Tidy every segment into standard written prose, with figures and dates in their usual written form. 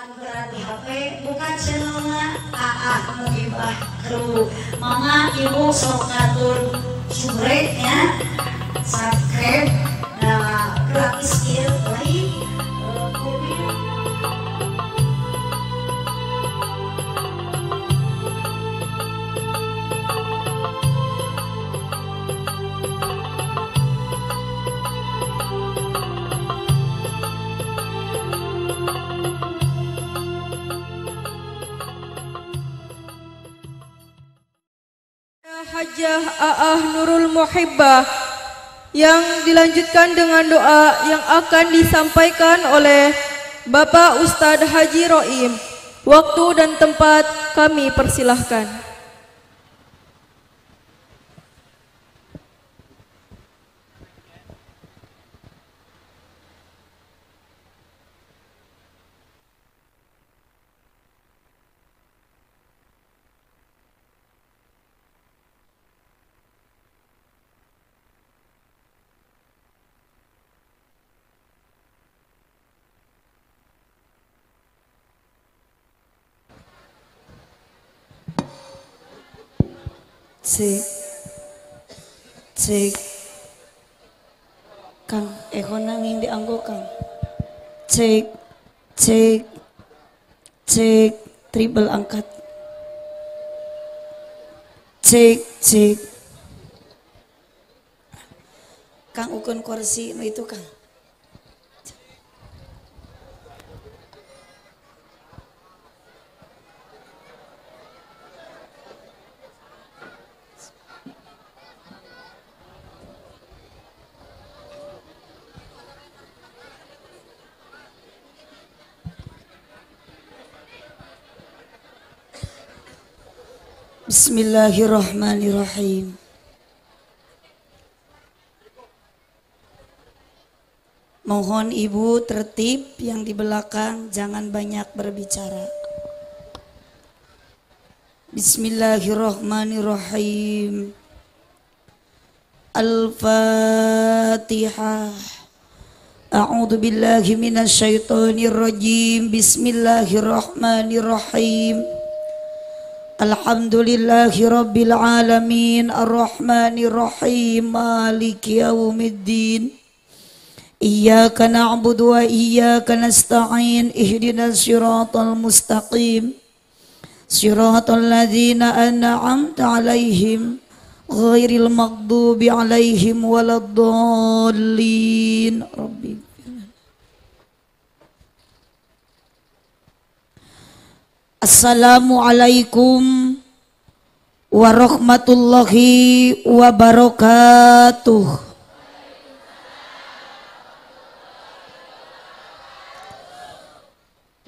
Berarti HP bukan channelnya AA Muhibah Kru. Mama ibu sok ngatur subscribe ya, subscribe. Nah gratis kieu lain. Hajah A'ah Nurul Muhibbah yang dilanjutkan dengan doa yang akan disampaikan oleh Bapak Ustadz Haji Roim. Waktu dan tempat kami persilahkan. Cek, cek, Kang, eko nanging dianggo Kang. Cek, cek, cek, triple angkat. Cek, cek. Kang ukun kursi no itu Kang. Bismillahirrahmanirrahim. Mohon ibu tertib, yang di belakang jangan banyak berbicara. Bismillahirrahmanirrahim. Al-Fatihah. A'udzu billahi minasyaitonir rajim. Bismillahirrahmanirrahim. Alhamdulillahi rabbil alamin, arrahmanir rahim, maliki yaumiddin. Iyyaka na'budu wa iyyaka nasta'in, ihdinas siratal mustaqim, siratal ladzina an'amta 'alaihim ghairil maghdubi 'alaihim waladdallin. Rabbi Assalamualaikum warahmatullahi wabarakatuh.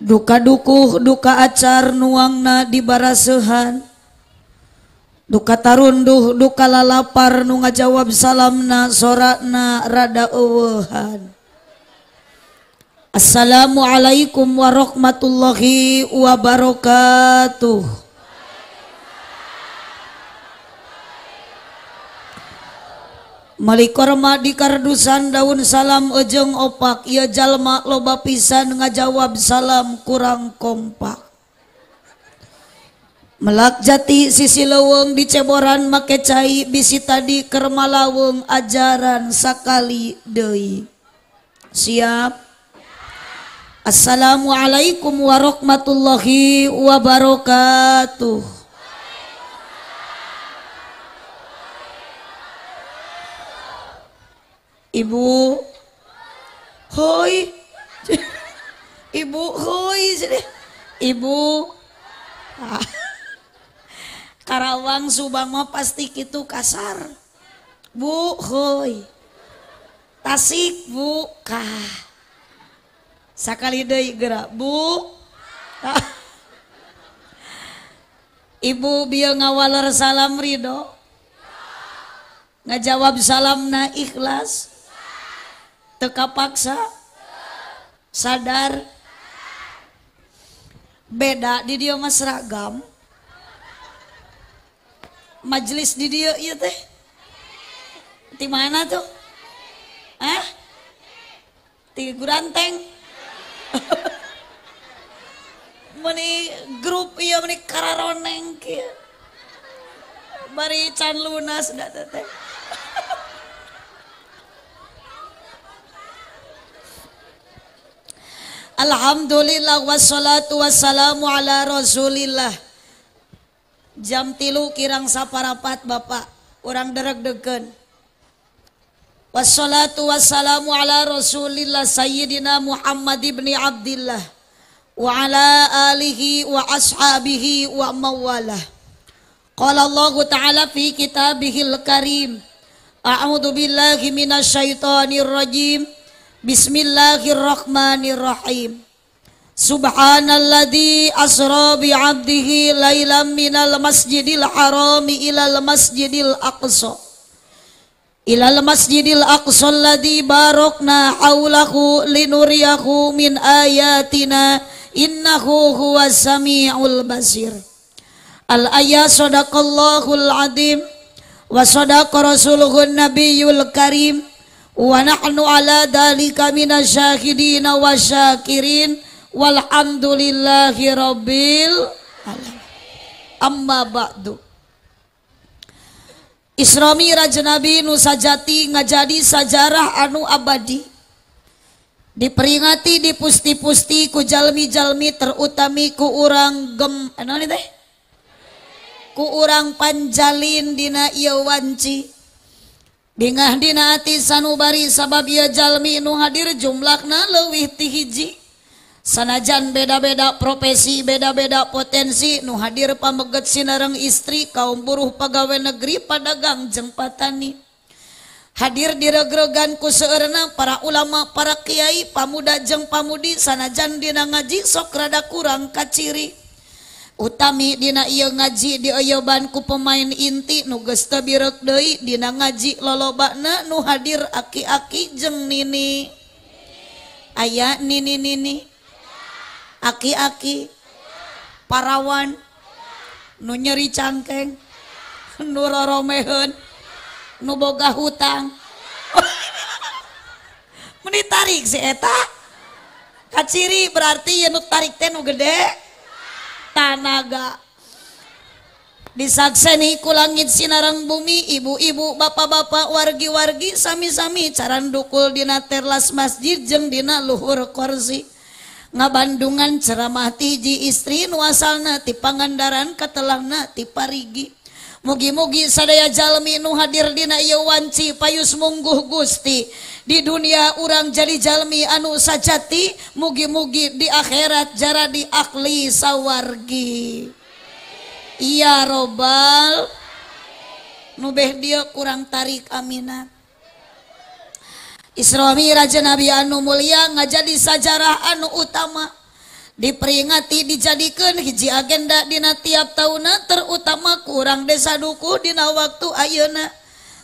Duka dukuh, duka acar nuangna dibarasehan. Duka tarunduh, duka lalapar nu ngajawab salamna sorakna rada eueuhan. Assalamualaikum warahmatullahi wabarakatuh. Malikorma di kardusan daun salam ejeng opak, ieu jalma loba pisan ngajawab salam kurang kompak. Melak jati sisi leuweung di ceboran make cai, bisi tadi keur malaweung ajaran sakali deui. Siap? Assalamualaikum warahmatullahi wabarakatuh. Ibu, hoi, ibu, hoi, ibu, Karawang Subang mah pasti kitu kasar. Bu, hoi, Tasik, bu, kah. Sakali deui geura, Bu. Ibu bieu ngawaler salam ridho. Ngajawab salamna ikhlas. Teu kapaksa. Sadar. Beda di dieu mah seragam. Majelis di dieu ieu teh. Di mana tuh? Hah? Di Guranteng. Meni grup ieu meni kararoneng kieu. Bari can lunas da teh. Alhamdulillah wassalatu wassalamu ala rasulillah. Jam 3 kirang saparapat Bapak, urang dereg-degen. Wassalatu wassalamu ala rasulillah sayyidina Muhammad ibni Abdillah wa ala alihi wa ashabihi wa mawalah. Qala Allah ta'ala fi kitabihil karim. A'udzu billahi minasyaitonir rajim. Bismillahirrahmanirrahim. Subhanalladzi asra bi 'abdihi lailam minal masjidil harami ilal masjidil aqsa. Ilal masjidil aqsa alladzi barakna haulahu linuriyahu min ayatina innahu huwas samiul basir. Al ayat sadaqallahul azim wa sadaqa rasuluhun nabiyul karim. Wa nahnu ala dalika minasyahidin wa syakirin walhamdulillahi rabbil alamin. Amma ba'du. Isra Mi'raj Nabi nu sajati ngajadi sajarah anu abadi. Diperingati dipusti-pusti ku jalmi-jalmi terutami ku urang naon teh? Ku urang panjalin dina ieu wanci. Bingah dina ati sanubari sabab ieu jalmi nu hadir jumlahna leuwih ti hiji. Sanajan beda-beda profesi, beda-beda potensi nu hadir pameget sinareng istri, kaum buruh pegawai negeri, padagang jeung patani. Hadir diregrogan ku seueurna para ulama, para kiai, pamuda jeung pamudi, sanajan dina ngaji sok rada kurang kaciri. Utami dina ieu ngaji dioyoban ku pemain inti nu geus teu birek deui dina ngaji lolobana nu hadir aki-aki jeung nini. Aya nini-nini, aki-aki, parawan, nu nyeri cangkeng, nu roromeheun, nu boga hutang. Meni tarik si eta. Kaciri berarti nu tarik teh nu gede. Tanaga disakseni ku langit sinareng bumi, ibu-ibu, bapak-bapak, wargi-wargi, sami-sami caran dukul dina terlas masjid jeung dina luhur kursi. Ngabandungan ceramah tiji istri nu asalna ti Pangandaran katelahna ti Parigi. Mugi-mugi sadaya jalmi nu hadir dina ieu wanci payus mungguh Gusti. Di dunia urang jadi jalmi anu sajati, mugi-mugi di akhirat jaradi akli sawargi. Iya robbal nu beh dieu kurang tarik aminat. Isra Mi'raj Nabi anu mulia ngajadi sajarah anu utama. Diperingati dijadikeun hiji agenda dina tiap tauna, terutama kurang desa duku dina waktu ayeuna.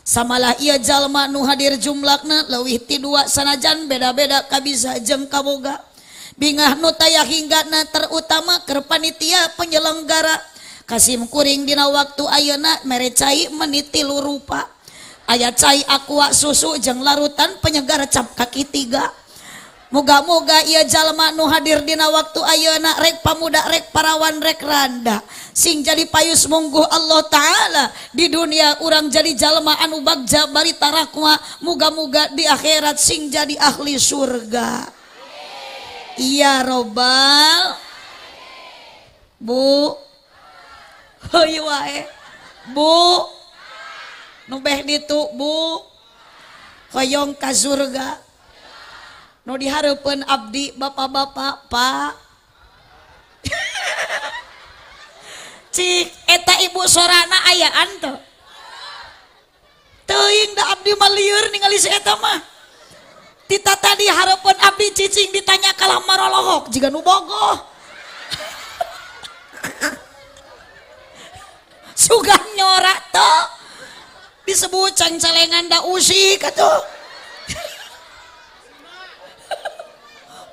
Samalah ieu jalma nu hadir jumlahna leuwih ti 2 sanajan beda-beda kabisa jeung kaboga. Bingah nu tayah hinggana terutama keur panitia penyelenggara. Kasim kuring dina waktu ayeuna mere cai menit 3 rupa. Aya cai aqua susu jeung larutan penyegar cap kaki 3. Moga-moga ieu jalma nu hadir dina waktu ayeuna rek pamuda, rek parawan, rek randa sing jadi payus mungguh Allah Ta'ala. Di dunia urang jadi jalma anu bagja bari tarakwa, moga-moga di akhirat sing jadi ahli surga. Iya robbal. Bu heuy wae bu nu beh ditu bu hoyong ka surga. Nu dihareupeun abdi bapak-bapak, Pak. Cik eta ibu sorana ayaan teu? Teuing da abdi mah lieur ningali si eta mah. Tita tadi hareupeun abdi cicing ditanya kalah marolohok jiga nu bogoh. Sugah nyorak teu. Disebut cangcelengan da usik atuh.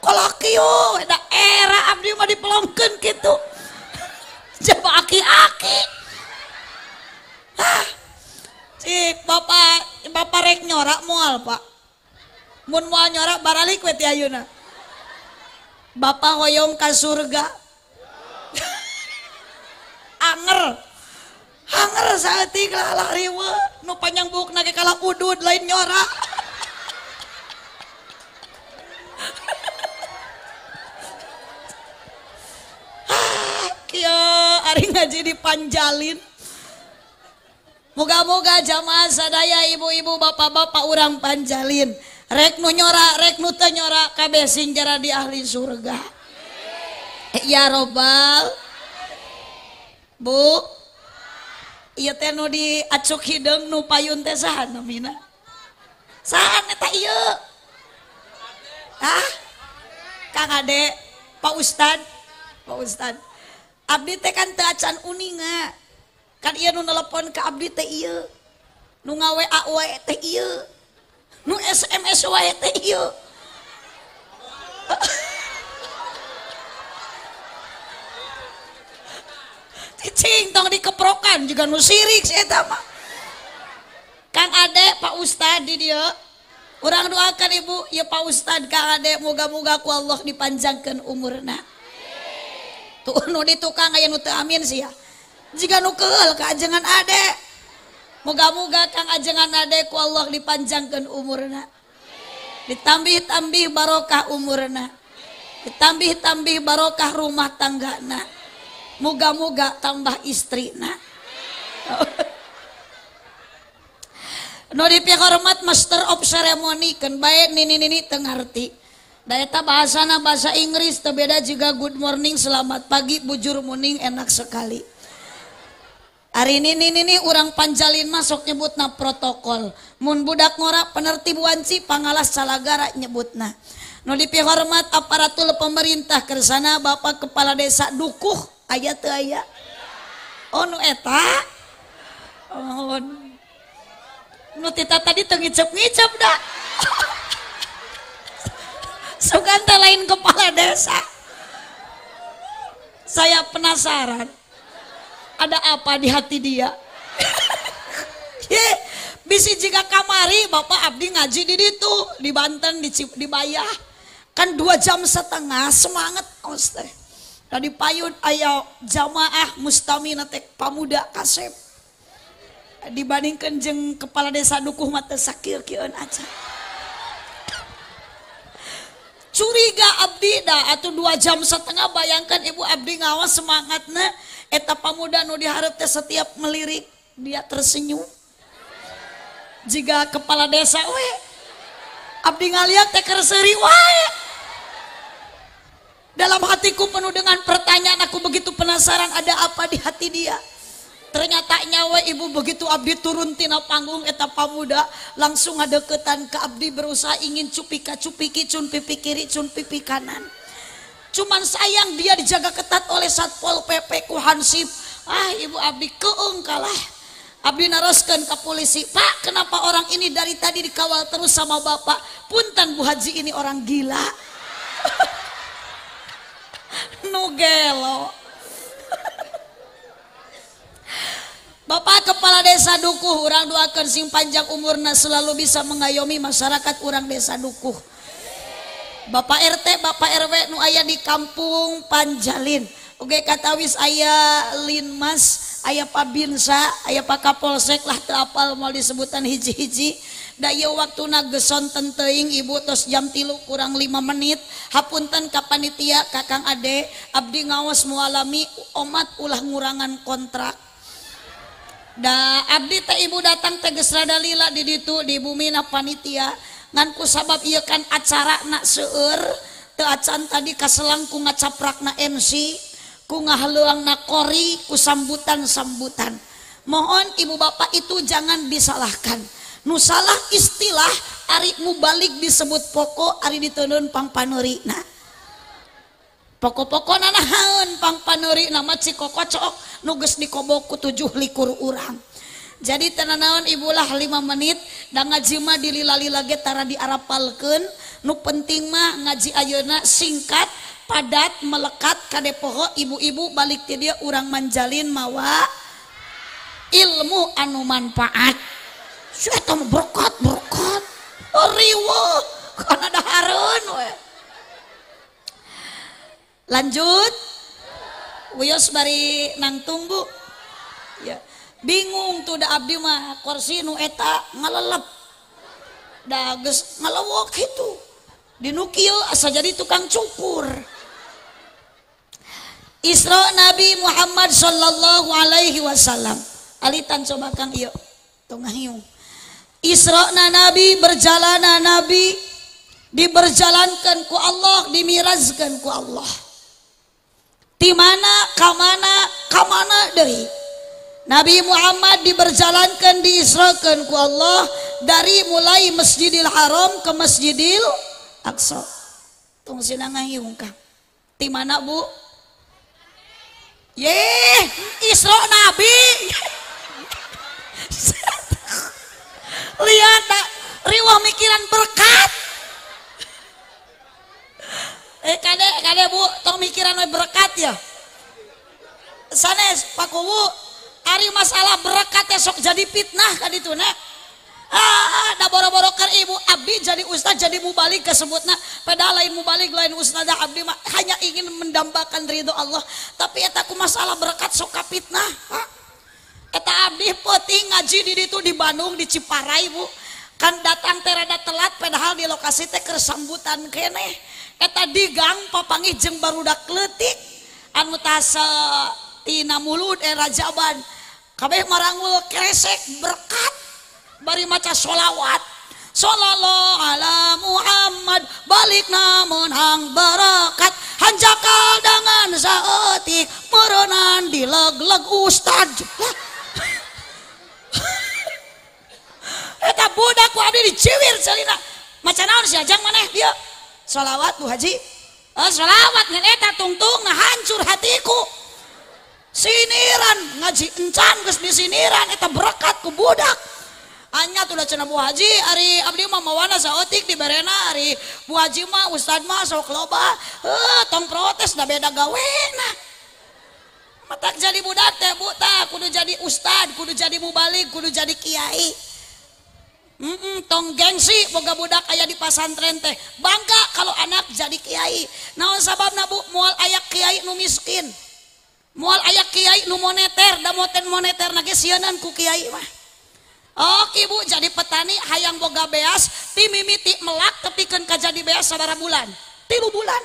Kolakio da era abdi mah dipelongkeun kitu. Jaba aki-aki. Hah. Cik bapak rek nyorak moal, Pak. Mun moal nyorak baralik we ti ayeuna. Bapak hoyong ka surga. hanger saeutik lah riweuh nu panjang buukna ge kalah udud lain nyora. Kieu ari ngaji dipanjalin. Moga-moga jamaah sadaya ibu-ibu bapak-bapak urang panjalin. Rek nu nyora, rek nu teu nyora kabeh sing jara di ahli surga. Ya robbal. Bu. Ieu teh nu diacuk hideung nu payun teh saha namina? Saha eta ieu? Hah? Kang Ade, Pak Ustad. Pak Ustad. Abdi teh kan teu acan uninga. Kan ieu nu nelpon ka abdi teh ieu. Nu nga-WA wae teh ieu. Nu SMS wae teh ieu. Cing tong dikeprokan juga nu sirik si eta mah. Kang Ade, Pak Ustad di dieu. Urang doakan Ibu, ya Pak Ustad, Kang Ade moga-moga ku Allah dipanjangkeun umurna. Tuh nu di tukang aya nu teu amin sih ya. Jika nu keul ka ajengan Ade. Moga-moga Kang ajengan Ade ku Allah dipanjangkeun umurna. Ditambih-tambih barokah umurna. Ditambih-tambih barokah rumah tanggana. Moga-moga tambah istrina. Nu dipihormat Master of Ceremony kan bae nini-nini teu ngarti. Da eta bahasana bahasa Inggris teu beda juga good morning selamat pagi bujur morning enak sekali. Hari ini urang panjalin masuk nyebutna protokol. Mun budak ngora penertib wanci pangalas salagara nyebutna. Nu dipihormat aparatur pemerintah kersana Bapak Kepala Desa Dukuh aya teu aya? Oh nu eta? Oh. Nu tita tadi teu ngicep-ngicep dah. Sugan teh lain kepala desa. Saya penasaran. Ada apa di hati dia? Bisi jika kamari Bapak abdi ngaji di ditu di Banten di Bayah. Kan 2 jam setengah semangat Ustaz. Tadi payun aya jamaah mustamina teh pamuda kasep. Dibandingkan jeung kepala desa Dukuh mah teu sakir-kieun aja. Curiga abdi da atuh 2 jam setengah bayangkan Ibu abdi ngawas semangatna eta pamuda nu dihareup teh setiap melirik dia tersenyum. Jika kepala desa we abdi ngaliat teh keur seuri wae. Dalam hatiku penuh dengan pertanyaan, aku begitu penasaran ada apa di hati dia. Ternyata nyawa Ibu begitu abdi turun tina panggung eta pamuda langsung ngadeukeutan ke abdi berusaha ingin cupika-cupiki cun pipi kiri cun pipi kanan. Cuman sayang dia dijaga ketat oleh Satpol PP ku Hansip. Ibu abdi keung kalah. Abdi naroskeun ke polisi, "Pak, kenapa orang ini dari tadi dikawal terus sama Bapak? Punten Bu Haji ini orang gila." Nugelo. Bapak Kepala Desa Dukuh, urang doakeun sing panjang umurna selalu bisa mengayomi masyarakat urang Desa Dukuh. Bapak RT, Bapak RW nu aya di kampung Panjalin. Oge katawis aya Linmas, aya Pak Binsa, aya Pak Kapolsek lah teu apal moal disebutan hiji-hiji. Da ieu waktuna geus sonten teuing Ibu tos jam 3 kurang 5 menit. Hapunten ka panitia Kakang Ade, abdi ngaos mualami omat ulah ngurangan kontrak. Da abdi teh Ibu datang teh geus rada lila di ditu di bumina panitia ngan ku sabab ieu kan acarana seueur teu acan tadi kaselang ku ngacaprakna MC ku ngahaleuangna kori ku sambutan-sambutan. Mohon Ibu Bapak itu jangan disalahkan. Nu salah istilah ari mubalik disebut pokok ari diteunun pangpaneurina. Pokok-pokona nahaun pangpaneurina mah cikokocok nu geus dikobok ku 7 likur urang. Jadi tenanaon Ibu lah 5 menit da ngaji mah dilila-lila ge tara diarapalkeun. Nu penting mah ngaji ayeuna singkat, padat, melekat kade poho ibu-ibu balik ti dieu urang manjalin mawa ilmu anu manfaat. Eta mah berkat. Riweuh kana dahareun we. Lanjut. Wios bari nang tunggu. Ya. Bingung tuh da abdi mah kursi nu eta ngalelep. Da geus ngalewok kitu. Dinu kieu asa jadi tukang cukur. Isra Nabi Muhammad sallallahu alaihi wasallam. Alitan coba Kang ieu. Tong ngahiung. Isra Nabi berjalana Nabi diberjalankan ku Allah, dimirazkan ku Allah. Di mana kamana deui. Nabi Muhammad diberjalankan diisrakan ku Allah dari mulai Masjidil Haram ke Masjidil Aqsa. Tong sina ngahiung Kang. Di mana Bu? Yeh, Isra Nabi. Lihat tak riwah mikiran berkat. Kade Bu, tong mikiran berkat ya. Sanes Pak Kuwu, ari masalah berkat esok jadi fitnah ka ditu na. Da boro-boro keur ibu abdi jadi ustaz jadi mubalik kesebutna. Padahal lain mubalik lain ustaz abdi mah hanya ingin mendambakan ridho Allah. Tapi eta ku masalah berkat sok ka fitnah. Eta abdi peuting ngaji di ditu di Bandung di Ciparai Bu. Kan datang teh rada telat padahal di lokasi teh keur sambutan keneh. Eta digang papanggih jeung barudak leutik anu tasa tina mulut rajaban. Kabeh marangul kresek berkat bari maca sholawat. Sallallahu ala Muhammad balik namun hang barakat hanjakal dengan saeutik meureunnan di leg-leg ustad. Eta budak ku abdi diciwir salina. Maca naon si ajang maneh dia? Sholawat Bu Haji. Sholawat ngan eta tungtung nah hancur hatiku. Siniran ngaji encan geus disiniran eta berkat ku budak. Anya tuh cenah Bu Haji ari abdi mah mawana saeutik di barena ari Bu Haji mah ustad mah sok loba. Tong protes da beda gawena. Matak jadi budak teh Bu tah kudu jadi ustad, kudu jadi mubalik, kudu jadi kiai. Tong gengsi boga budak aya di pasantren teh bangga kalau anak jadi kiai. Naon sababna Bu? Moal aya kiai nu miskin, moal aya kiai nu moneter, da moneter nage sieunan ku kiai mah. Oh ibu jadi petani hayang boga beas ti mimiti melak tepikeun ka jadi beas sabaraha bulan? 3 bulan.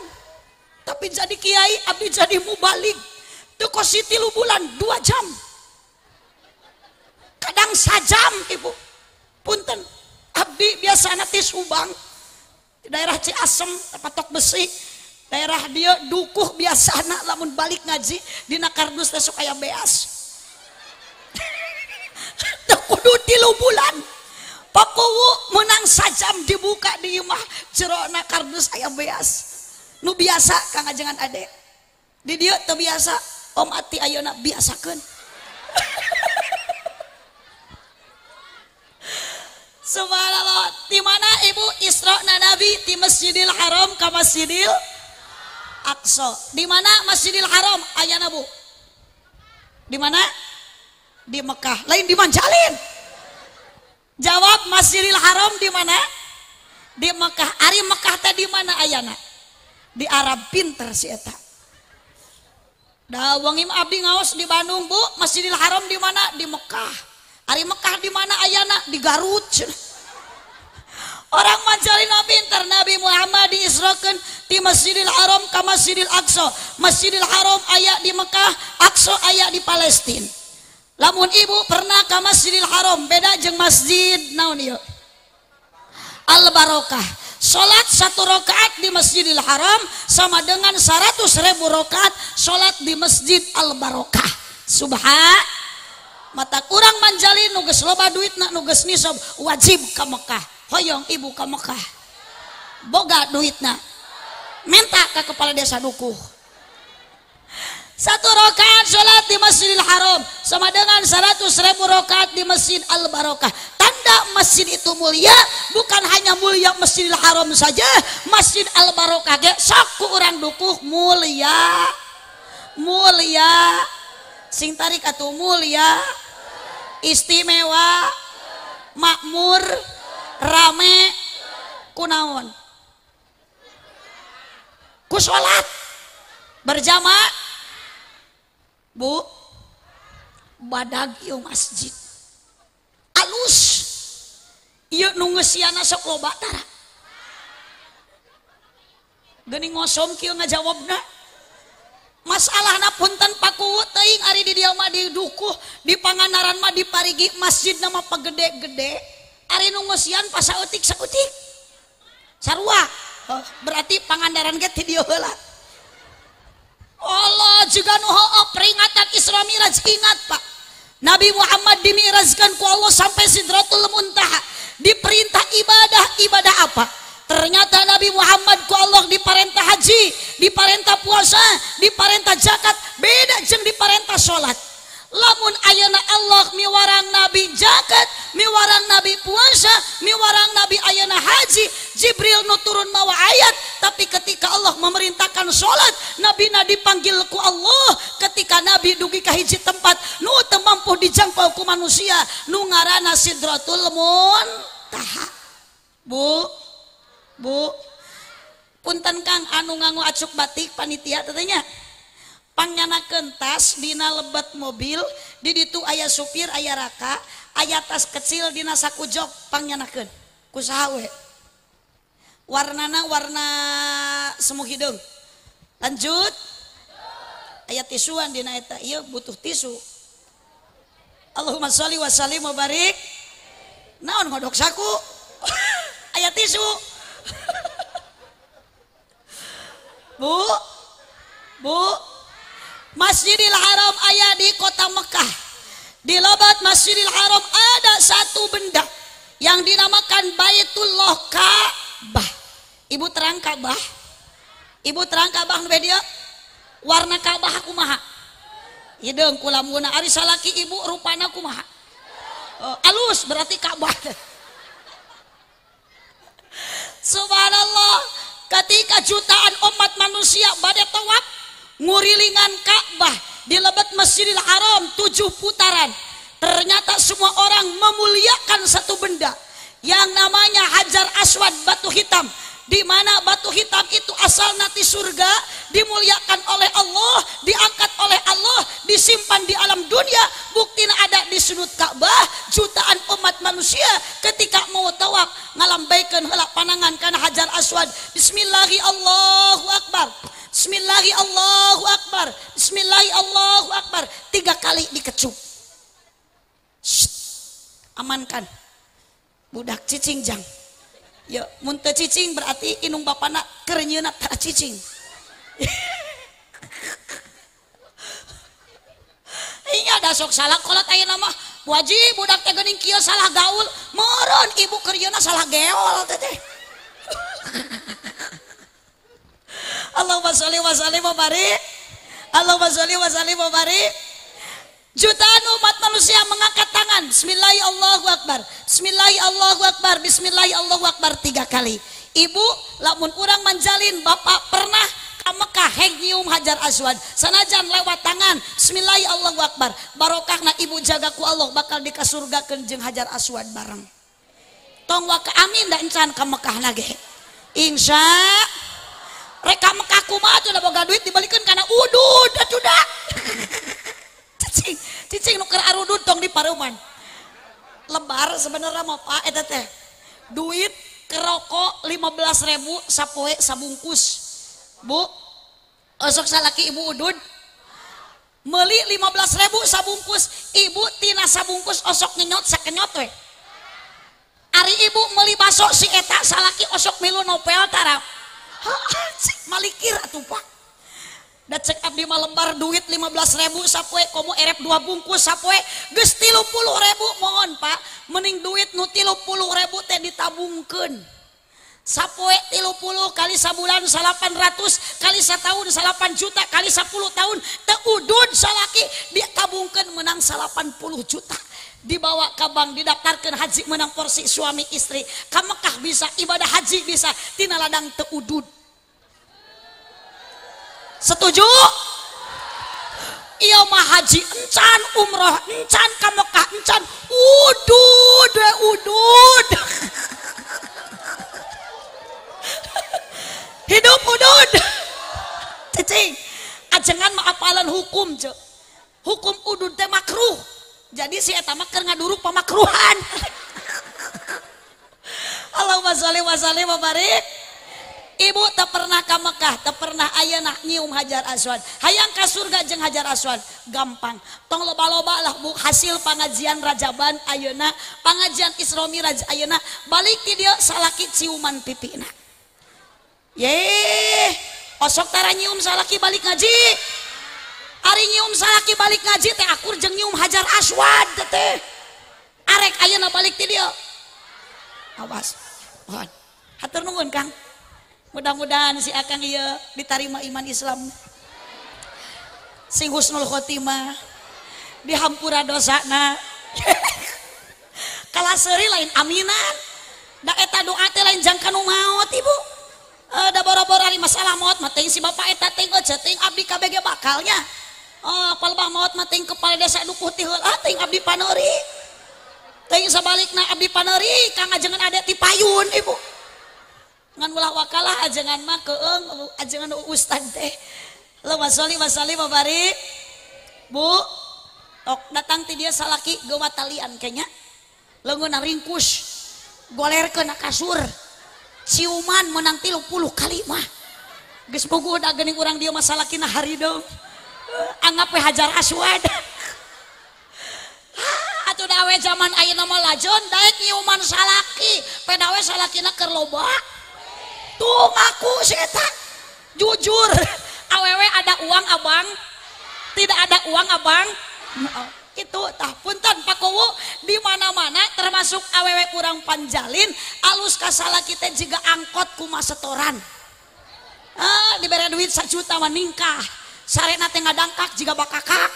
Tapi jadi kiai abdi jadi mubalik teu kosi 3 bulan 2 jam. Kadang sajam Ibu. Punten, abdi biasana ti Subang, daerah Ciasem, patok besi, daerah dia dukuh biasana lamun balik ngaji dina kardus teh sok aya beas. Teu kudu 3 bulan. Pak Kuwu menang sajam dibuka di imah jerona kardus aya beas. Nu biasa Kang ajengan ade. Di dieu teu biasa, Om Ati ayeuna biasakeun. Subhanallah. Di mana Ibu Isra Nabi di Masjidil Haram ke Masjidil Aqsa? Di mana Masjidil Haram ayana Bu? Di mana? Di Mekah. Lain di Manjalin. Jawab, Masjidil Haram di mana? Di Mekah. Ari Mekah teh di mana ayana? Di Arab pinter si eta. Da wong im abdi ngaos di Bandung Bu, Masjidil Haram di mana? Di Mekah. Ari Mekah di mana ayana? Di Garut. Orang Manjalina pinter. Nabi Muhammad diisrakeun di Masjidil Haram ke Masjidil Aqsa. Masjidil Haram aya di Mekah, Aqsa aya di Palestina. Lamun ibu pernah ke Masjidil Haram, beda jeung masjid naon ieu? Al Barokah. Salat 1 rakaat di Masjidil Haram sama dengan 100.000 rakaat salat di Masjid Al Barokah. Subhan mata kurang Manjalin nu geus loba duitna nu geus nisab wajib ka Mekah. Hoyong ibu ka Mekah. Boga duitna. Minta ka kepala desa dukuh. 1 rakaat salat di Masjidil Haram sama dengan 100.000 rakaat di Masjid Al Barokah. Tanda masjid itu mulia, bukan hanya mulia Masjidil Haram saja, Masjid Al Barokah ge sok ku urang dukuh mulia. Mulia. Sing tarik atuh mulia, istimewa, makmur, rame, kunaon? Ku salat berjamaah. Bu, badag ieu masjid alus ieu nu ngeusiana sok loba tara geuning ngosom kieu ngajawabna masalahna punten pakuwu teuing ari di dieu mah di dukuh di Pangandaran mah diparigi masjid nama pagede-gede ari nu ngeusian pasaeutik saeutik sarua berarti Pangandaran ge ti dieu heula Allah juga nu heueuh peringatan Isra Miraj ingat Pak Nabi Muhammad dimi'rajkan ku Allah sampai Sidratul Muntaha diperintah ibadah apa ternyata Nabi Muhammad ku Allah diparentah haji diparentah puasa diparentah zakat beda jeung diparentah salat lamun ayeuna Allah miwarang Nabi zakat miwarang Nabi puasa miwarang Nabi ayeuna haji Jibril nu turun mawa ayat tapi ketika Allah memerintahkan salat Nabi dipanggil ku Allah ketika Nabi dugi ka hiji tempat nu teu mampu dijangkau ku manusia nu ngaranna Sidratul Muntaha Bu punten Kang anu nganggo acuk batik panitia teh nya pangyanakeun tas dina lebat mobil di ditu aya supir aya raka aya tas kecil dina saku jok pangyanakeun kusaha we warnana warna semu hidung lanjut aya tisuan dina eta ieu butuh tisu Allahumma sholli wa sallim wa barik naon ngodok saku aya tisu Bu Masjidil Haram aya di kota Mekah di lobat Masjidil Haram ada satu benda yang dinamakan Baitullah Ka'bah ibu terang Ka'bah nu dia warna Ka'bah kumaha hideung kulamuna ari salaki ibu rupana kumaha alus berarti Ka'bah subhanallah ketika jutaan umat manusia bade tawaf ngurilingan Ka'bah di lebat Masjidil Haram 7 putaran ternyata semua orang memuliakan satu benda yang namanya Hajar Aswad batu hitam di mana batu hitam itu asal nati surga dimuliakan oleh Allah diangkat oleh Allah disimpan di alam dunia buktina ada di sudut Ka'bah jutaan umat manusia ketika mau tawaf ngalambaikeun heula panangan kana Hajar Aswad bismillahi Allahu akbar bismillahi Allahu akbar bismillahi Allahu akbar 3 kali dikecup amankan budak cicing jang ya mun teu cicing berarti inung bapana keur nyieunna tara cicing iya da sok salah kolot ayeuna mah wajib budak teh geuning kieu salah gaul meureun ibu keur nyieunna salah geol teh Allahumma sholli wa sallim wa barik Allahumma sholli wa sallim wa barik jutaan umat manusia mengangkat tangan bismillahi Allahu akbar bismillahi Allahu akbar bismillahi Allahu akbar 3 kali ibu lamun urang manjalin bapak pernah ka Mekah heng nyium Hajar Aswad sanajan lewat tangan bismillahi Allahu akbar barokahna ibu jaga ku Allah bakal dikasurgakeun jeung Hajar Aswad bareng tong wa ka amin da encan ka Mekah nage insya reka Mekah kumaha teh da boga duit dibalikeun kana udud atuda cicing nu keur arudud tong di pareuman lebar sebenarnya mah Pak eta teh duit kerokok 15.000 sapoe sabungkus Bu osok salaki ibu udud meuli 15.000 sabungkus ibu tina sabungkus osok ngenyot sakenyot we ari ibu meuli baso si eta salaki osok milu nopel tara malikir atuh Pak da cek abdi mah lembar duit 15.000 sapoe komo erep 2 bungkus sapoe geus 30.000 mohon Pak mending duit nu 30.000 teh ditabungkeun sapoe 30 kali sabulan 800 kali satahun 8 juta kali 10 tahun teu udud salaki ditabungkeun menang 80 juta dibawa ka bank didaftarkeun haji menang porsi suami istri ka Mekah bisa ibadah haji bisa tina ladang teu udud setuju? Iya mah haji encan umroh encan ka Mekah encan udud hidup udud cicing ajengan mah apalan hukum ce hukum udud teh makruh jadi si eta mah keur ngaduruk pamakruhan. Allahumma sholli wa sallim wa barik. Ibu tak pernah ke Mekah, tak pernah ayeuna nyium Hajar Aswad. Hayang ka surga jeung Hajar Aswad, gampang. Tong loba-loba lah Bu hasil pengajian Rajaban ayeuna, pengajian Isra Miraj ayeuna, balik ti dieu salaki ciuman pipina. Yeh, osok tara nyium salaki balik ngaji. Ari nyium salaki balik ngaji teh akur jeung nyium Hajar Aswad teh. Arek ayeuna balik ti dieu. Awas. Mohon. Hatur nuhun Kang. Mudah-mudahan si Akang ieu diterima iman Islam. Sing husnul khotimah, dihampura dosana. Kalaseuri lain aminan. Da eta doa teh lain jang kanu maot Ibu. Da boro-boro ari masalah maot mah teuing si bapak eta teuing teuing abdi KBG bakalnya. Palebah maot mah teuing kepala desa dukuh ti heula teuing abdi paneuri. Teuing sabalikna abdi paneuri kang ajengan ade ti payun Ibu. Ngan ulah wakalah ajengan mah keung ajengan ustad teh. Allahumma sholli wa sallim wa barik. Bu, tok datang ti dia salaki gawa talian kayaknya. Leungeunna ringkus. Golerkeun ka kasur. Ciuman menang 30 kali mah. Geus bogo da geuning urang dieu mah salakina harideung. Anggap we Hajar Aswad. Atuh dawe zaman ayeuna mah lajon daek nyiuman salaki, pedawe salakina keur loba. Tuh ngaku si eta jujur awewe ada uang abang tidak ada uang abang itu tah punten pakowo di mana-mana termasuk awewe kurang panjalin alus kasala kita juga angkot kuma setoran diberi duit 1 juta meningkah sarena teh ngadangkak juga bakakak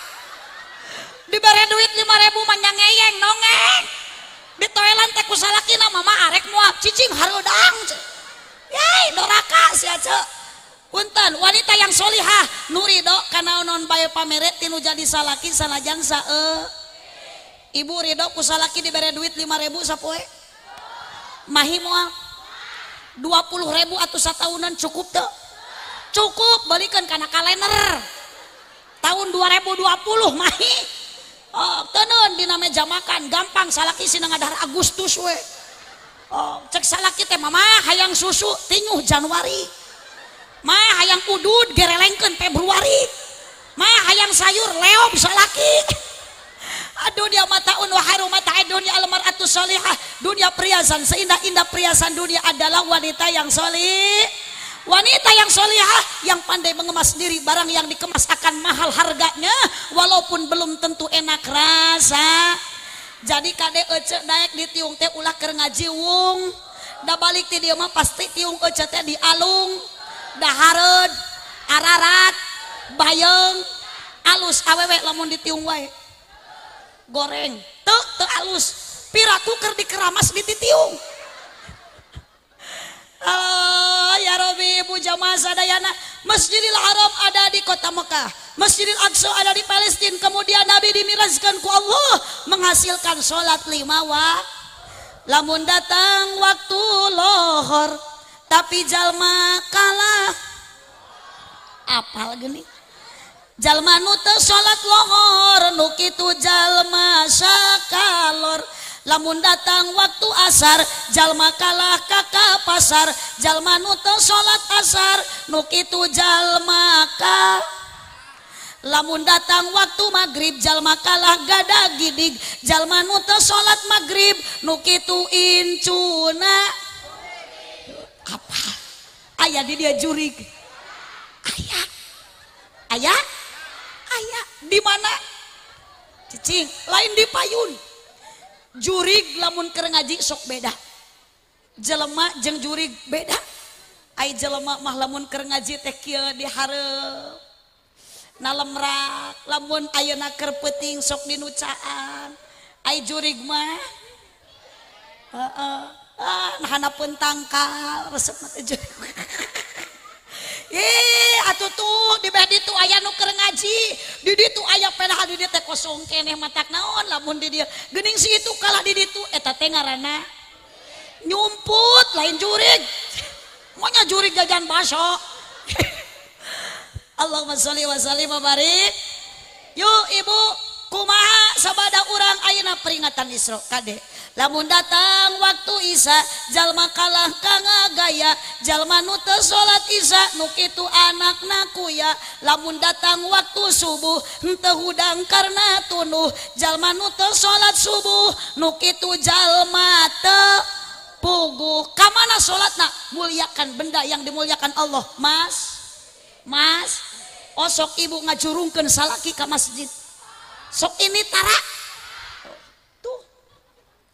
diberi duit 5.000 manyangeyeng nongeng di toilet teh ku salakina mama arek muap cicing hareudang. Yai doraka si ace. Punten wanita yang solihah nurido kana non bae pameret tinu jadi salaki sanajan sae. Ibu ridho ku salaki dibere duit 5.000 sapoe. Mahi moal 20.000 atuh satahunan cukup teu? Cukup balikeun kana kalender. Tahun 2020 mahi. Teneun dina meja makan gampang salaki sina ngadahar Agustus we. Cek salaki teh mama hayang susu tinguh Januari mah hayang udud gerelengkeun Februari mah hayang sayur leom salaki. Aduh dia mataun wa haru mata dunia almar'atu sholihah dunia perhiasan seindah-indah perhiasan dunia adalah wanita yang solih. Wanita yang solihah yang pandai mengemas diri barang yang dikemas akan mahal harganya walaupun belum tentu enak rasa. Jadi kade ece daek di tiung teh ulah keur ngaji wung da balik ti dieu mah pasti tiung ece teh di alung da hareud ararat bayeng alus awewe lamun di tiung wae goreng teu alus piraku keur dikeramas di tiung. Ya Rabbi ibu jamaah sadayana Masjidil Haram ada di kota Mekah, Masjidil Aqsa ada di Palestina, kemudian Nabi dimirajkan ku Allah menghasilkan sholat 5 waktu. Lamun datang waktu lohor tapi jalma kalah apal gini jalma nu teu sholat lohor nu kitu jalma sakalor. Lamun datang waktu asar jalma kalah kaka pasar jalma nu teu salat asar nu kitu jalma ka. Lamun datang waktu maghrib jalma kalah gadah gidig jalma nu teu salat maghrib nu kitu incuna. Apa aya di dia jurig aya di mana cicing lain di payun. Jurig lamun keur ngaji sok beda jelema jeung jurig beda. Ai jelema mah lamun keur ngaji teh kieu dihareup nalemrak lamun ayeuna keur peuting sok dinucaan. Ai jurig mah hanapeun tangkal resep mah teh jurig. Atuh tuh di beh ditu aya nu keur ngaji di ditu aya padahal di dieu teh kosong keneh matak naon lamun di dieu geuning si itu kalah di ditu eta teh ngaranna nyumput lain jurig monya jurig jajan baso. Allahumma sholli wa sallim wa barik. Yuk ibu kumaha sabada urang ayeuna peringatan Isra kade. Lamun datang waktu Isya jalma kalah kanga gaya, jalma nu teu salat Isya nu kitu anakna kuya. Lamun datang waktu subuh henteu hudang karna tunuh, jalma nu teu salat subuh nu kitu jalma teu puguh. Ka mana salatna? Muliakan benda yang dimuliakan Allah. Mas osok ibu ngajurungkeun salaki ka masjid. Sok ini tara tuh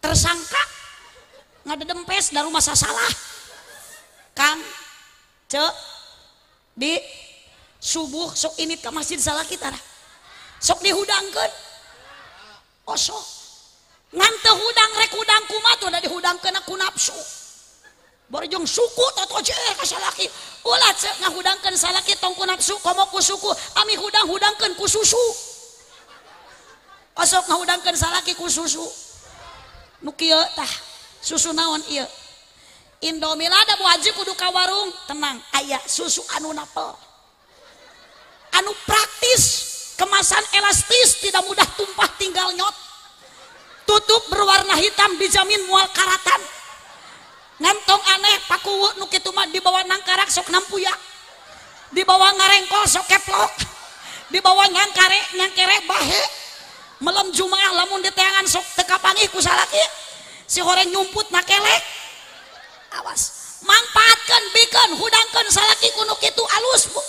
tersangka ngadedempes da rumah sasalah Kang cek di subuh sok ini ke masjid salaki tara sok dihudangkeun osok ngan teu hudang rek hudang kumaha tuh da dihudangkeun ku nafsu borjong suku toto ka salaki ulah cek ngahudangkeun salaki tong ku nafsu komo ku suku ami hudangkeun ku susu osok ngahudangkeun salaki ku susu nu kieu tah susu naon ieu Indomie lada bu haji kudu ka warung tenang aya susu anu napel anu praktis kemasan elastis tidak mudah tumpah tinggal nyot tutup berwarna hitam dijamin mual karatan ngantong aneh pakuwu nu kitu mah dibawa nangkarak sok nampuya dibawa ngarengkol sok keplok dibawa nyangkere bahe malam Jumaah lamun di teangan sok teka panggih ku salaki si horeng nyumput na kelek awas manfaatkan bikin hudangkan salaki kuno kitu alus bu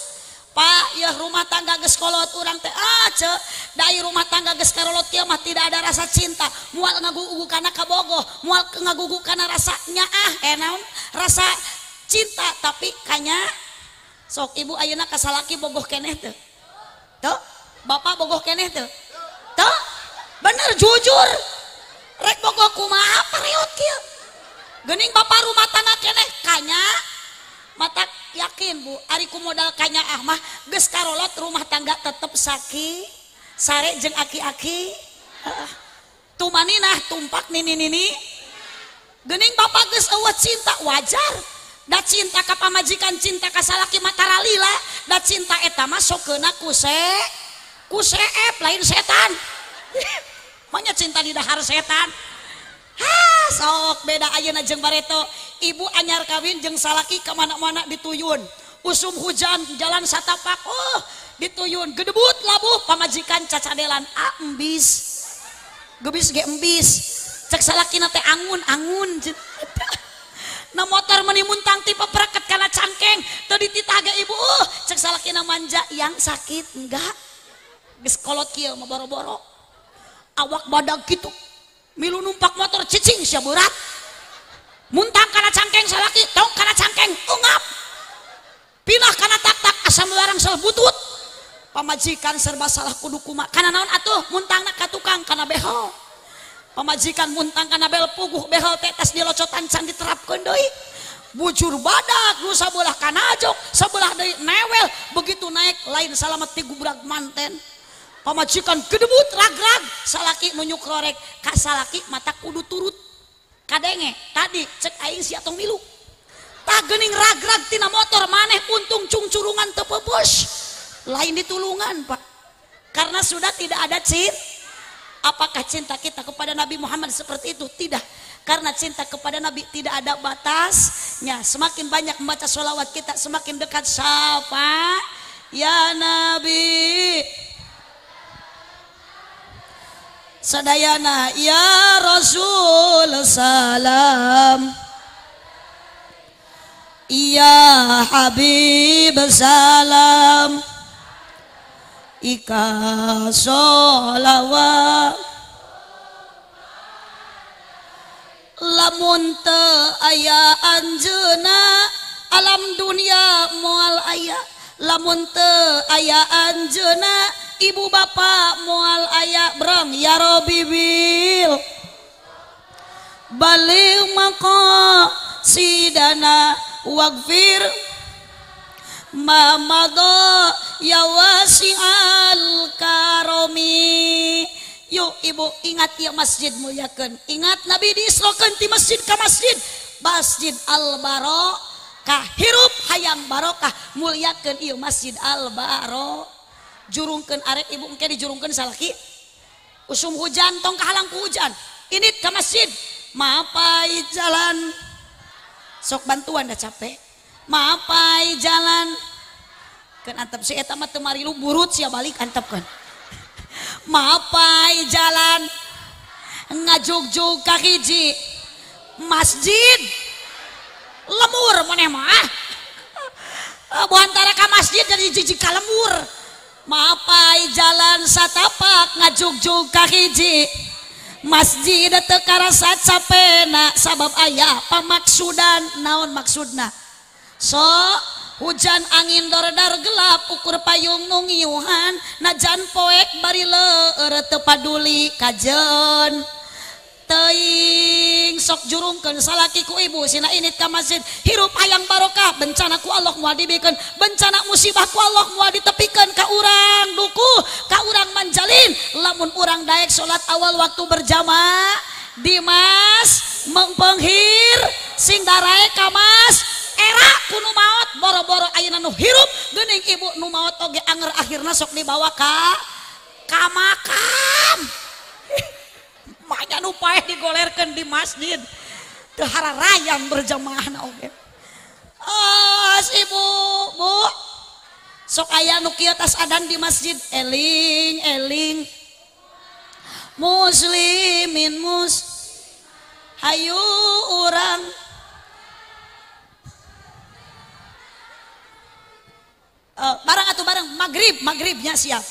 Pak ya rumah tangga geus kolot urang teh ceu dai rumah tangga geus karolot kieu mah tidak ada rasa cinta moal ngagugu kana kabogoh moal ngagugu kana rasa nyaah naon rasa cinta tapi kanya sok ibu ayeuna ka salaki bogoh keneh teu tuh bapak bogoh keneh teu tuh bener jujur rek bogoh kumaha pareot kieu geuning bapak rumah tangga keneh kanya mata yakin bu ari ku modal kanya mah geus karolot rumah tangga tetep saki sare jeung aki-aki tumaninah tumpak nini geuning bapak geus eueuh cinta wajar da cinta ka pamajikan cinta ka salaki mata ralila da cinta eta mah sokeuna ku seep lain setan manya cinta di dahar setan sok beda ayeuna jeung bareto ibu anyar kawin jeung salaki ka mana-mana dituyun usum hujan jalan satapak dituyun gedebut labuh pamajikan cacadelan embis gebis ge embis cek salakina teh angun na motor meuni muntang tipe peraket kana cangkeng teu dititah ge ibu cek salakina manja yang sakit enggak geus kolot kieu mah boro-boro awak badag kitu milu numpak motor cicing sia berat muntang kana cangkeng salaki tong kana cangkeng ungap pinah kana tak-tak asam larang sel butut pamajikan serba salah kudu kumaha kana naon atuh muntangna ka tukang kana behel pamajikan muntang kana bel puguh behel teh tas dilocotan can diterapkeun deui bujur badak nu sabelah kana jok sabelah deui newel begitu naik lain salamet ti gubrak manten pamajikan gedebut ragrag salaki nunyuk rorek ka salaki mata kudu turut kadenge tadi cek aing sia tong milu tah geuning ragrag tina motor maneh untung cungcurungan teu peupeus lain ditulungan Pak karena sudah tidak ada cinta. Apakah cinta kita kepada Nabi Muhammad seperti itu? Tidak, karena cinta kepada Nabi tidak ada batasnya. Semakin banyak membaca sholawat kita semakin dekat sapa ya Nabi sadayana ya Rasul salam ya Habib salam ika sholawat lamun teu aya anjeuna alam dunia moal aya lamun teu aya anjeuna ibu bapak moal aya brang ya Rabbi bil balik maka sidana wagfir mamado ya wasi'al karomi. Yuk ibu ingat ya masjid muliakan, ingat Nabi diisrokeun ti masjid ka masjid, Masjid Al-Barokah, hirup hayang barokah muliakan ieu Masjid Al-Barokah. jurungkeun arek ibu engke dijurungkeun salaki usum hujan tong kahalang ku hujan ini ke masjid mapai jalan sok bantuan dah capek mapai jalan kan antep si eta mah teu marilu burut sia balik antepkeun mapai jalan ngajugjug ka hiji masjid lemur maneh mah buantara ka masjid jadi jiji ka lemur mapai jalan satapak ngajugjug ka hiji masjid teu karasa capena sabab aya pamaksudan naon maksudna so hujan angin dordar gelap ukur payung nu ngiuhan najan poek bari leur teu paduli kajeun teuing sok jurungkeun salaki ku ibu sina init ka masjid hirup hayang barokah bencana ku Allah moal dibikeun bencana musibah ku Allah moal ditepikeun ka urang duku ka urang manjalin lamun urang daek salat awal waktu berjamaah Dimas mengpenghir sing darae ka Mas era kuno maot boro-boro ayeuna nu hirup geuning ibu nu maot oge anger akhirna sok dibawa ka makam makanya nu paeh digolerkeun di masjid teu hararayam berjamaahna oge ibu bu sok aya nu kieu tas adan di masjid eling eling muslimin hayu urang barang atuh barang maghribnya siap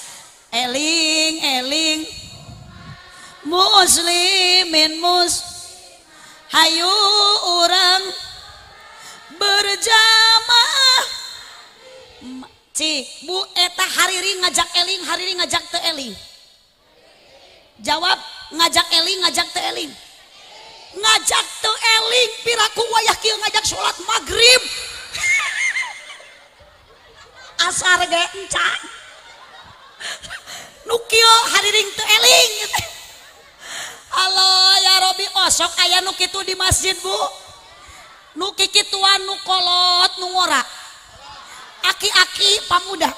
eling eling muslimin hayu urang berjamaah cik bu eta hariri ngajak eling hariri ngajak teu eling jawab ngajak eling ngajak teu eling ngajak teu eling piraku wayah kieu ngajak sholat maghrib asar ge encan nu kieu hariring teu eling Allah ya Robi osok aya nu kitu di masjid bu nu kikituan nu kolot nu ngora aki-aki pamuda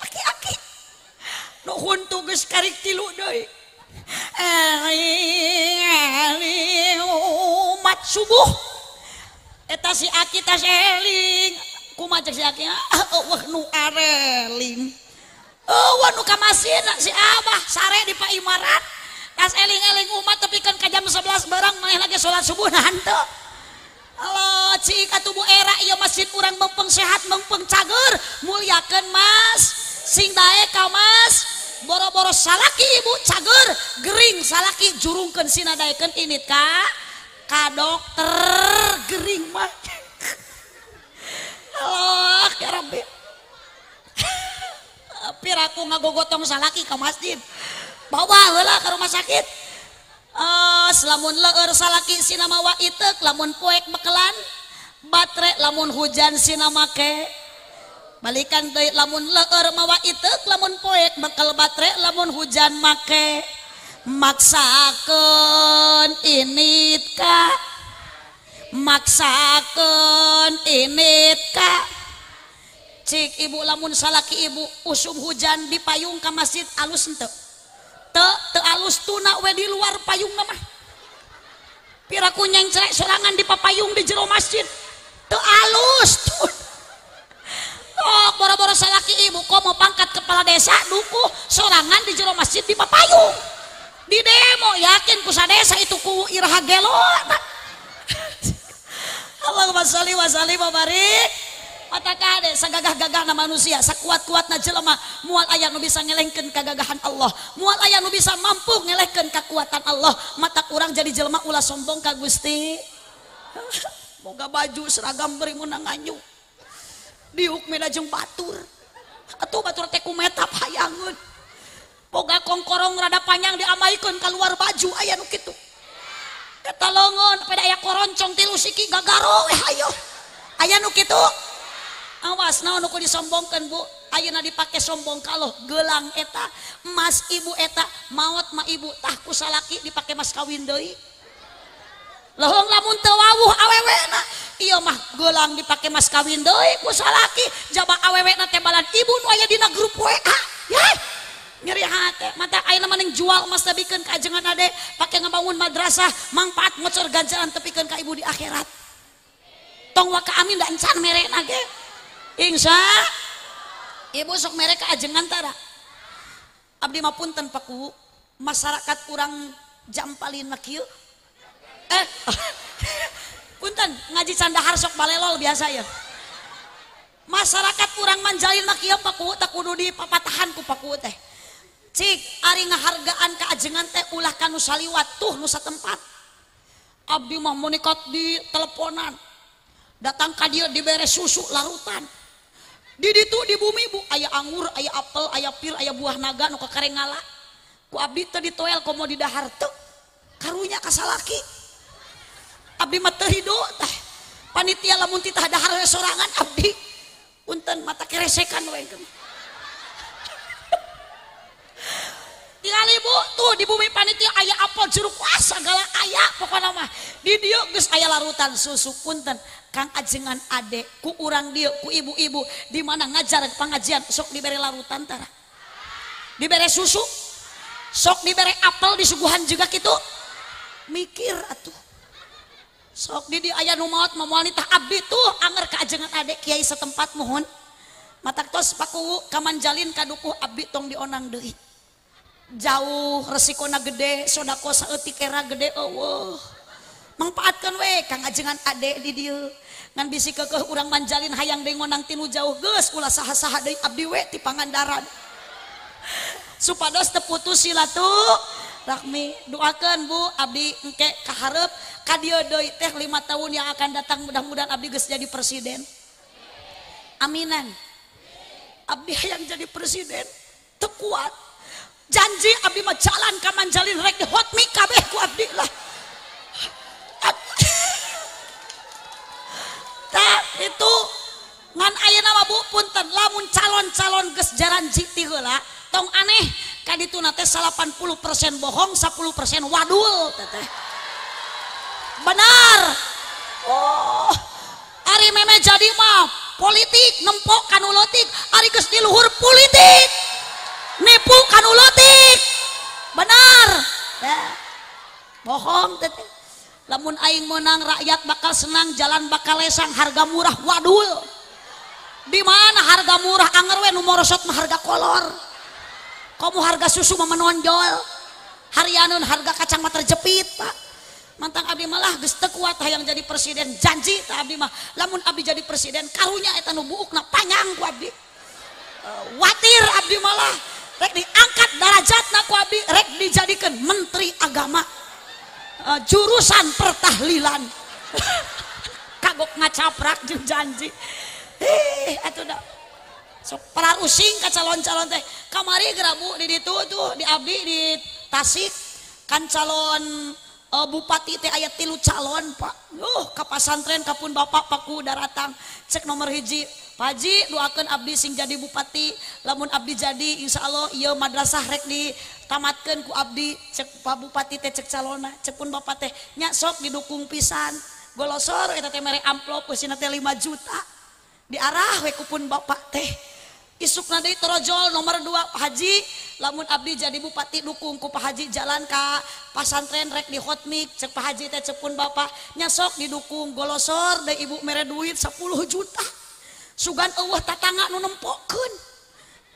aki-aki nu huntu geus karik tilu deui eling umat subuh eta si aki tas eling kumaha si aki eueuh nu areling eueuh nu ka masjid si abah sare di Paimaran tas eling-eling umat tepikeun ka jam 11 barang maneh lagi salat subuh nah henteu Allah cik atuh bu era ieu masjid urang mempeng sehat mempeng cager mulyakeun Mas sing dae ka Mas boro-boro salaki ibu cager gering salaki jurungkeun sina daekeun init ka dokter gering mah Allah ya Rabbi piraku ngagogotong salaki ka masjid bawa heula ka rumah sakit lamun leur salaki sina mawa itek lamun poek bekelan batre lamun hujan sina make balikan deui lamun leur mawa itek lamun poek bekel batre lamun hujan make maksakeun init ka cik ibu lamun salaki ibu usum hujan di payung ka masjid alus henteu teu alus tuna we di luar payung mah piraku nyengcrek sorangan di papayung di jero masjid teu alus tun oh boro-boro salaki ibu komo pangkat kepala desa duku sorangan di jero masjid di papayung di demo yakin ku sadesa itu ku iraha gelo Allahumma sholli wa sallim wa barik mata kade sagagah-gagahna manusia sakuat-kuatna jelema moal aya nu bisa ngelengkeun kagagahan Allah moal aya nu bisa mampu ngelehkeun kekuatan Allah mata urang jadi jelema ulah sombong ka Gusti boga baju seragam beri meunang anyu diuk meda jeung batur atuh batur teh kumetap hayangeun boga kongkorong rada panjang diamaikeun keluar baju aya nu kitu eta longon pada aya koroncong tilu siki gagaro hayo aya nu kitu awas naon nu disombongkeun bu ayeuna dipake sombong kaloh gelang eta emas ibu eta maot ma ibu tah ku salaki dipake mas kawin deui leuheung lamun teu wawuh awewena iya mah gelang dipake mas kawin deui ku salaki jaba awewe na teh balan ibu nu aya dina grup WA ya nyeri hati mata ayeuna mah jual emas tabikeun ka ajengan ade pake ngebangun madrasah mangpaat ngocor ganjaran tepikeun ka ibu di akhirat tong wa ka amin da encan merena ge insya ibu sok mere ka ajengan tara abdi mah punten paku masyarakat urang Jampalin mah kieu punten ngaji candahar sok balelol biasa ya masyarakat urang Manjalin mah kieu paku tak kudu dipapatahan ku paku teh cik ari ngahargaan ka ajengan teh ulah kanu saliwat tuh nu satempat abdi mah monikat di teleponan datang ka dieu dibere susu larutan di ditu di bumi bu aya anggur aya apel aya pir aya buah naga nu kakarengala ku abdi teu ditoel komo di dahar teu karunya ka salaki abdi mah teu hido tah panitia lamun ti tah dahar we sorangan abdi punten mata keresekan we tingali bu tuh di bumi panitia aya apel jeruk wah segala aya pokona mah di dieu geus aya larutan susu punten kang ajengan ade ku urang dieu ku ibu-ibu di mana ngajar pangajian sok dibere larutan tara dibere susu sok dibere apel disuguhan juga kitu mikir atuh sok di aya nu maot moal tah abdi tuh anger ka ajengan ade kiai setempat mohon matak tos paku ka Manjalin kadukuh abdi tong dionang deui jauh resikona gede sodako saeutik era gede eueuh mangpaatkeun we kang ajengan ade di dieu ngan bisi keukeuh urang Manjalin hayang deui ngonang tinu jauh geus ulah saha-saha deui abdi we ti Pangandaran supados teu putus silaturahmi doakeun bu abdi engke kaharep ka dieu deui teh 5 tahun yang akan datang mudah-mudahan abdi geus jadi presiden aminan abdi hayang jadi presiden teu kuat janji abdi mah jalan ka Manjalin rek di hot mic kabeh ku abdi lah tah itu ngan ayeuna mah bu punten lamun calon-calon geus jaranji ti heula tong aneh ka ditu na teh 80% bohong 10% wadul teh benar oh ari meme jadi mah politik nempok kanu leutik ari geus di luhur politik nipu kanu leutik benar bohong teh lamun aing menang rakyat bakal senang jalan bakal lesang harga murah wadul di mana harga murah anger we nu morosot mah harga kolor kamu harga susu mah menonjol harianun harga kacang mah terjepit pak mantang abdi malah geus teu kuat hayang jadi presiden janji tah abdi mah lamun abdi jadi presiden karunya eta nu buukna panjang ku abdi watir abdi malah rek diangkat darajatna ku abdi rek dijadikeun menteri agama jurusan pertahlilan kagok ngacaprak jeung janji atuh da sok pararusing ka calon-calon teh kamari gerabu di ditu tuh di abdi di Tasik kan calon bupati teh aya 3 calon pak ka pasantren kapun bapak paku daratang cek nomor hiji Pak Haji doakeun abdi sing jadi bupati lamun abdi jadi insyaallah ieu madrasah rek ditamatkeun ku abdi cek Pak Bupati teh cek calona cek pun bapak teh nya sok didukung pisan golosor eta teh mere amplop eusina teh 5 juta diarah we ku pun bapak teh isukna deui torojol nomor 2 Pak Haji lamun abdi jadi bupati dukung ku Pak Haji jalan ka pasantren rek di hotmik cek Pak Haji teh cek pun bapak nya sok didukung golosor deui ibu mere duit 10 juta sugan eueuh tatangga nu nempokeun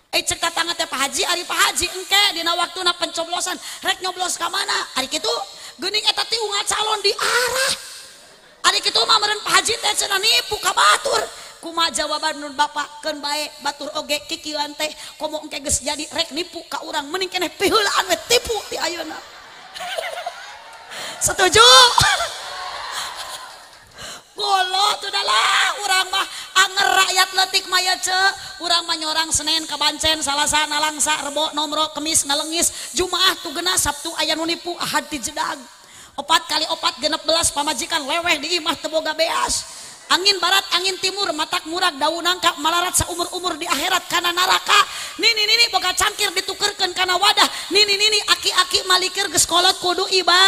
cek tatangga teh Pak Haji ari Pak Haji engke dina waktuna pencoblosan rek nyoblos ka mana ari kitu geuning eta ti ungal calon diarah ari kitu mah meureun Pak Haji teh cenah nipu ka batur kumaha jawaban nun bapak keun bae batur oge kikieuan teh komo engke geus jadi rek nipu ka urang mending keneh piheulaan we tipu ti ayeuna setuju golot udahlah urang mah anger rakyat leutik maya ceuk urang mah nyorang Senin ka Bancen Salasa Nalangsa Rebo Nomro Kemis Ngalengis Jumaah tugena Sabtu aya nu nipu Ahad ti jedag 4 kali 4 16 pamajikan leweh di imah teu boga beas angin barat angin timur matak murag daun nangka malarat saumur-umur di akhirat kana neraka nini boga cangkir ditukerkeun kana wadah nini aki-aki malikir geus kolot kudu iba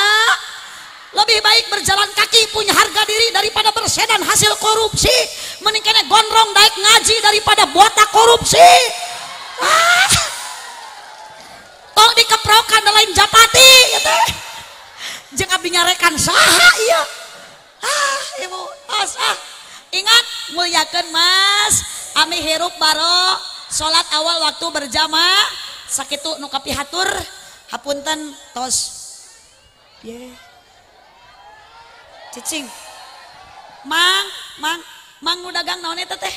lebih baik berjalan kaki punya harga diri daripada bersedan hasil korupsi, mending kene gondrong daek ngaji daripada botak korupsi. Tong dikeprokan lain japati ya teh. Jeung abdi nyarekan saha ieu. Ibu ingat muliakeun Mas, ami hirup baro salat awal waktu berjamaah sakitu nu kapihatur hapunten tos ye cicing mang nu dagang naon eta teh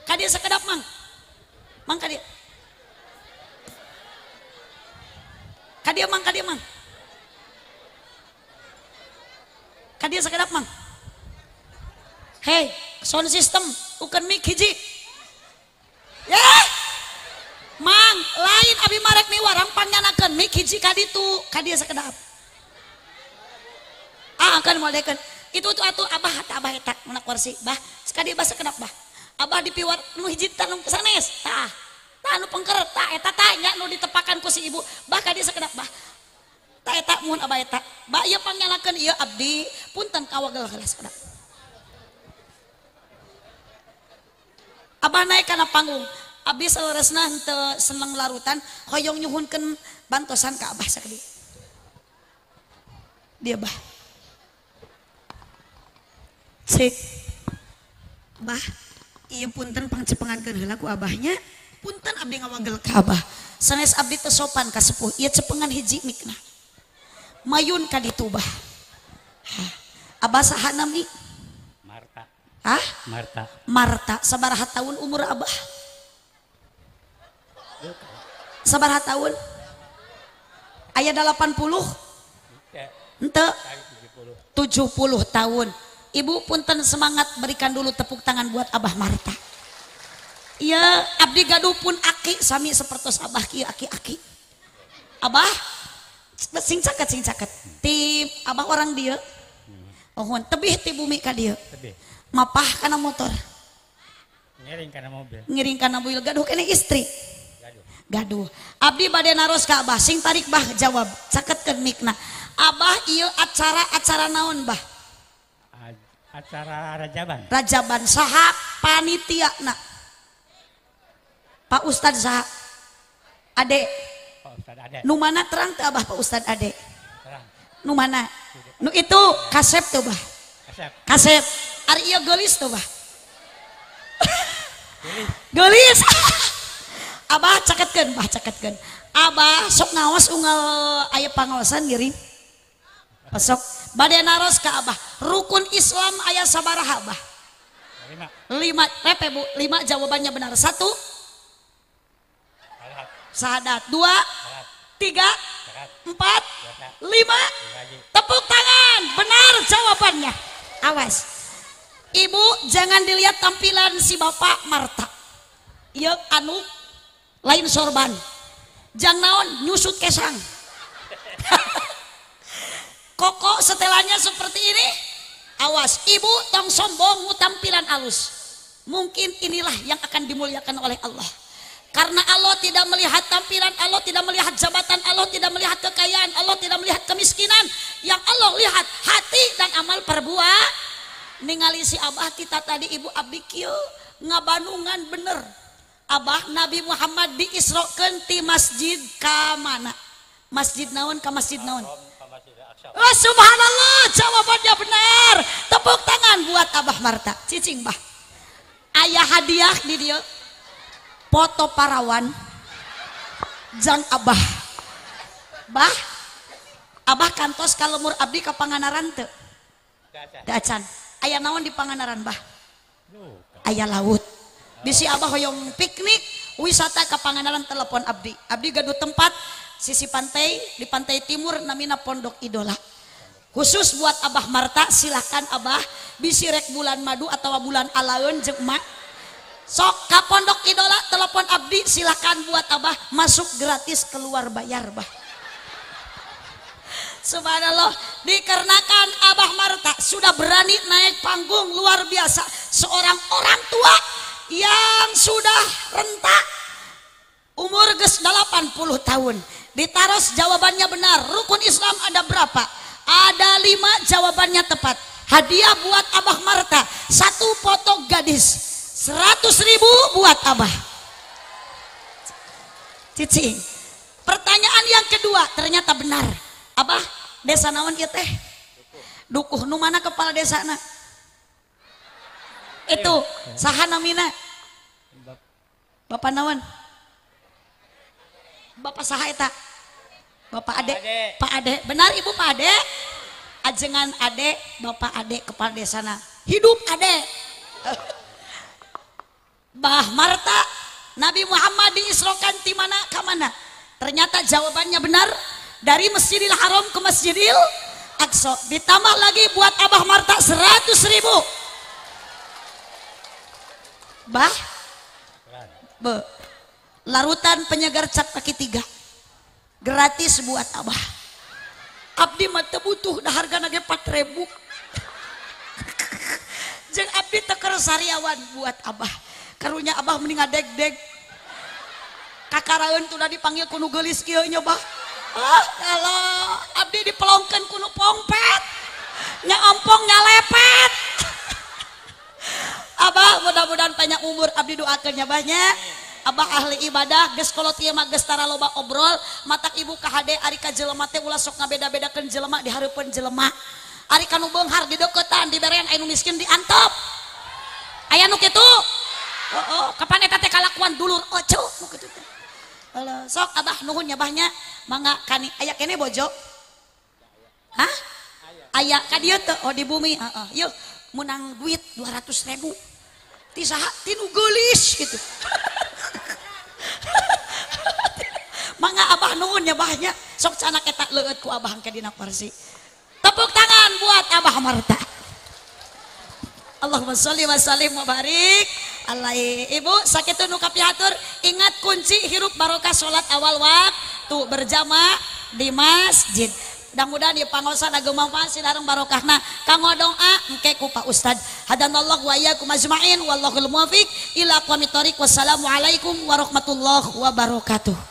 kadieu sakedap mang kadieu sakedap mang hey sound system ukeun mic hiji mang lain abi marek miwarang pangyanakeun mic hiji kaditu kadieu sakedap akan modekeun itu tuh atuh abah eta menak kursi bah sekadi bah sakedap bah abah dipiwar nu hiji tanu sanes tah anu pengker tah eta tah nya nu ditepakan ku si ibu bah kadieu sakedap bah tah eta mun abah eta bah ieu pangyanakeun ieu abdi punten kawagel heula sakedap abah naik kana panggung abdi saleresna henteu seneng larutan hoyong nyuhunkeun bantosan ka abah sakadi dia bah cek bah iya punten pangcepengankeun heula ku abahnya punten abdi ngawagel ka abah sanes abdi teu sopan ka sepuh ieu cepengan hiji mikna mayun ka ditu bah abah saha nami Marta sabaraha tahun umur abah sabaraha tahun aya 80 henteu 70 tahun ibu punten semangat berikan dulu tepuk tangan buat abah Marta iya abdi gaduh pun aki sami sapertos abah kieu aki-aki abah sing caket tim abah orang dieu ohon tebih ti bumi ka dieu mapah kana motor ngiring kana mobil gaduh kene istri gaduh abdi bade naros ka abah sing tarik bah jawab caketkeun mikna abah ieu acara naon bah acara rajaban saha panitiana Pak Ustad saha ade nu mana terang teu abah Pak Ustad ade nu mana nu itu kasep tuh bah kasep ari ieu geulis tuh bah geulis abah caketkeun abah sok ngaos unggal aya pangaosan ngiring sok bade naros ka abah rukun Islam aya sabaraha abah 5 repe bu 5 jawabannya benar 1 syahadat 2 3 4 5 tepuk tangan benar jawabannya awas ibu jangan dilihat tampilan si bapak Marta ieu anu lain sorban jang naon nyusut kesang koko setelannya seperti ini awas ibu tong sombong tampilan alus mungkin inilah yang akan dimuliakan oleh Allah karena Allah tidak melihat tampilan Allah tidak melihat jabatan Allah tidak melihat kekayaan Allah tidak melihat kemiskinan yang Allah lihat hati dan amal perbuatan ningali si abah kita tadi ibu abdi kieu ngabanungan bener abah Nabi Muhammad diisrokeun ti masjid ka mana masjid naon ka masjid naon oh, subhanallah jawabannya benar tepuk tangan buat abah Marta cicing bah ayah hadiah di dia foto parawan jang abah bah abah kantos kalemur abdi ka Panganaran teu dacan aya naon di Panganaran bah aya laut bisi abah hoyong piknik wisata ka Panganaran telepon abdi gaduh tempat sisi pantai di pantai timur namina Pondok Idola khusus buat abah Marta silahkan abah bisi rek bulan madu atau bulan alaeun jeung emak sok ka Pondok Idola telepon abdi silahkan buat abah masuk gratis keluar bayar bah subhanallah dikarenakan abah Marta sudah berani naik panggung luar biasa seorang orang tua yang sudah renta umur geus 80 tahun Ditaros jawabannya benar. Rukun Islam ada berapa? Ada 5, jawabannya tepat. Hadiah buat Abah Marta 1 foto gadis, 100.000 buat Abah. Cicing. Pertanyaan yang kedua ternyata benar. Abah, desa naon ieu teh? Dukuh nu mana kepala desana? Itu saha namina? Bapak naon? Bapak saha eta? Bapak Ade. Pak Ade. Benar Ibu Pak Ade? Ajengan Ade, Bapak Ade kepala desana. Hidup Ade. Bah Marta, Nabi Muhammad diisrokan di mana ke mana? Ternyata jawabannya benar, dari Masjidil Haram ke Masjidil Aqsa. Ditambah lagi buat Abah Marta 100.000. Bah, larutan penyegar cat kaki 3 gratis buat Abah. Abdi mah teu butuh da hargana ge 4.000. Jeung abdi teu keur sariawan buat Abah. Karunya Abah mending ngadeg-deg. Kakaraeun tuh dipanggil kuno geulis kieu nya Bah. Ah, kalau abdi dipelongkeun kuno pongpet. Nya ompong nya lepet. Abah mudah-mudahan panjang umur, abdi doakeun nya banyak. Abah ahli ibadah, geus kolot ieu mah geus tara loba obrol, matak ibu ka hade ari ka jelema teh ulah sok ngabeda-bedakeun jelema di hareupeun jelema. Ari kanu beunghar di deukeutan, diberen anu miskin diantep. Aya nu kitu? Heeh, kapan eta teh kalakuan dulur oco nu kitu teh. Halo, sok Abah nuhun nya Bahnya. Mangga kani aya kene bojo? Hah? Aya ka dieu teh? Oh di bumi, heeh. Yeuh, menang duit 200.000. Ti saha? Ti nu geulis gitu. Mangga Abah nuhun nya Bahnya. Sok canak eta leueut ku Abah ke dina kursi. Tepuk tangan buat Abah Marta. Allahumma sholli wa sallim wa barik alaihi. Ibu sakitu nu kapihatur, ingat kunci hirup barokah salat awal waktu berjamaah di masjid. Mudah-mudahan di pangosan agama masih dareng barokahna. Kanggo doa engke ku Pak Ustad. Hadanallahu wa iyyakum ajmain wallahul muwaffiq ila aqwamit thoriq. Wassalamualaikum warahmatullahi wabarakatuh.